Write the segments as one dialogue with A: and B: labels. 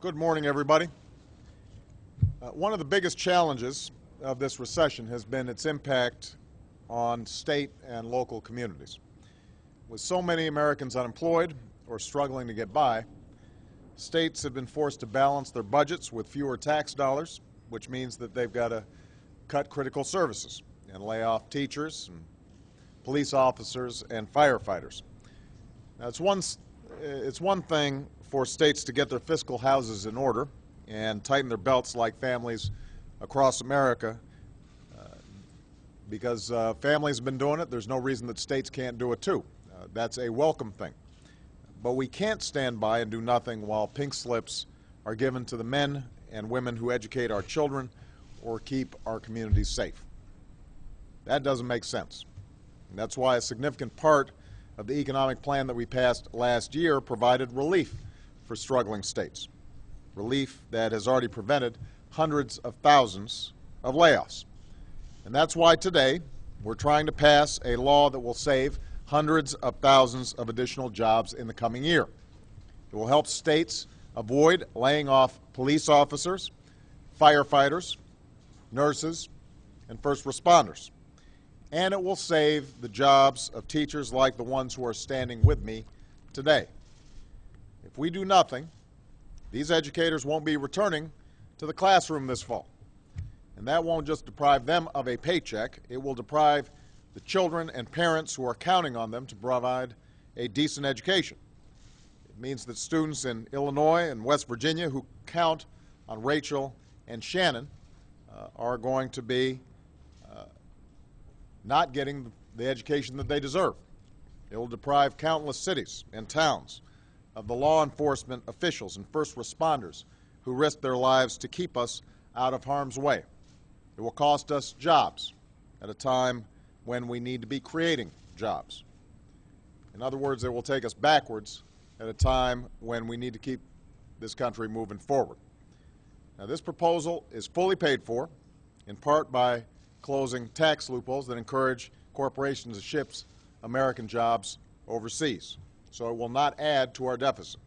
A: Good morning, everybody. One of the biggest challenges of this recession has been its impact on state and local communities. With so many Americans unemployed or struggling to get by, states have been forced to balance their budgets with fewer tax dollars, which means that they've got to cut critical services and lay off teachers and police officers and firefighters. Now, it's one thing for states to get their fiscal houses in order and tighten their belts like families across America. Because families have been doing it, there's no reason that states can't do it too. That's a welcome thing. But we can't stand by and do nothing while pink slips are given to the men and women who educate our children or keep our communities safe. That doesn't make sense. And that's why a significant part of the economic plan that we passed last year provided relief for struggling states. Relief that has already prevented hundreds of thousands of layoffs. And that's why today we're trying to pass a law that will save hundreds of thousands of additional jobs in the coming year. It will help states avoid laying off police officers, firefighters, nurses, and first responders. And it will save the jobs of teachers like the ones who are standing with me today. If we do nothing, these educators won't be returning to the classroom this fall. And that won't just deprive them of a paycheck, it will deprive the children and parents who are counting on them to provide a decent education. It means that students in Illinois and West Virginia who count on Rachel and Shannon are going to be not getting the education that they deserve. It will deprive countless cities and towns of the law enforcement officials and first responders who risk their lives to keep us out of harm's way. It will cost us jobs at a time when we need to be creating jobs. In other words, it will take us backwards at a time when we need to keep this country moving forward. Now, this proposal is fully paid for, in part by closing tax loopholes that encourage corporations to ship American jobs overseas. So it will not add to our deficit.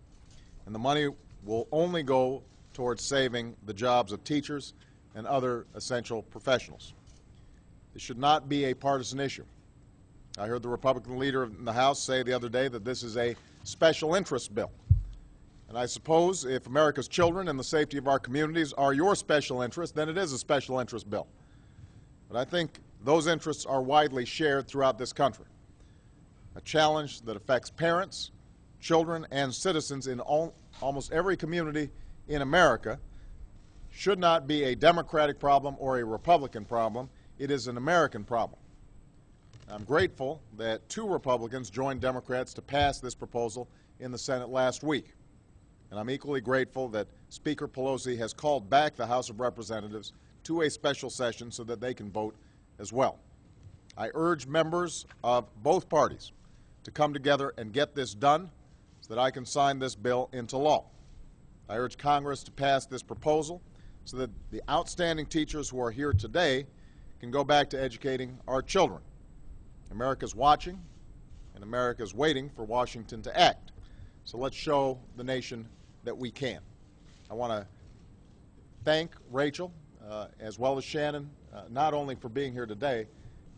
A: And the money will only go towards saving the jobs of teachers and other essential professionals. This should not be a partisan issue. I heard the Republican leader in the House say the other day that this is a special interest bill. And I suppose if America's children and the safety of our communities are your special interest, then it is a special interest bill. But I think those interests are widely shared throughout this country. A challenge that affects parents, children, and citizens in almost every community in America should not be a Democratic problem or a Republican problem. It is an American problem. I'm grateful that 2 Republicans joined Democrats to pass this proposal in the Senate last week. And I'm equally grateful that Speaker Pelosi has called back the House of Representatives to a special session so that they can vote as well. I urge members of both parties to come together and get this done so that I can sign this bill into law. I urge Congress to pass this proposal so that the outstanding teachers who are here today can go back to educating our children. America's watching, and America's waiting for Washington to act. So let's show the nation that we can. I want to thank Rachel as well as Shannon, not only for being here today,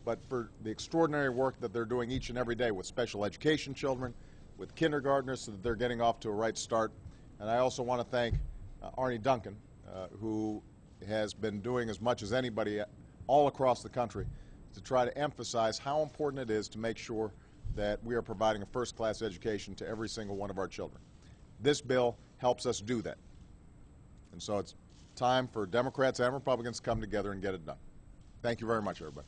A: but for the extraordinary work that they're doing each and every day with special education children, with kindergartners, so that they're getting off to a right start. And I also want to thank Arnie Duncan, who has been doing as much as anybody all across the country to try to emphasize how important it is to make sure that we are providing a first-class education to every single one of our children. This bill helps us do that. And so it's time for Democrats and Republicans to come together and get it done. Thank you very much, everybody.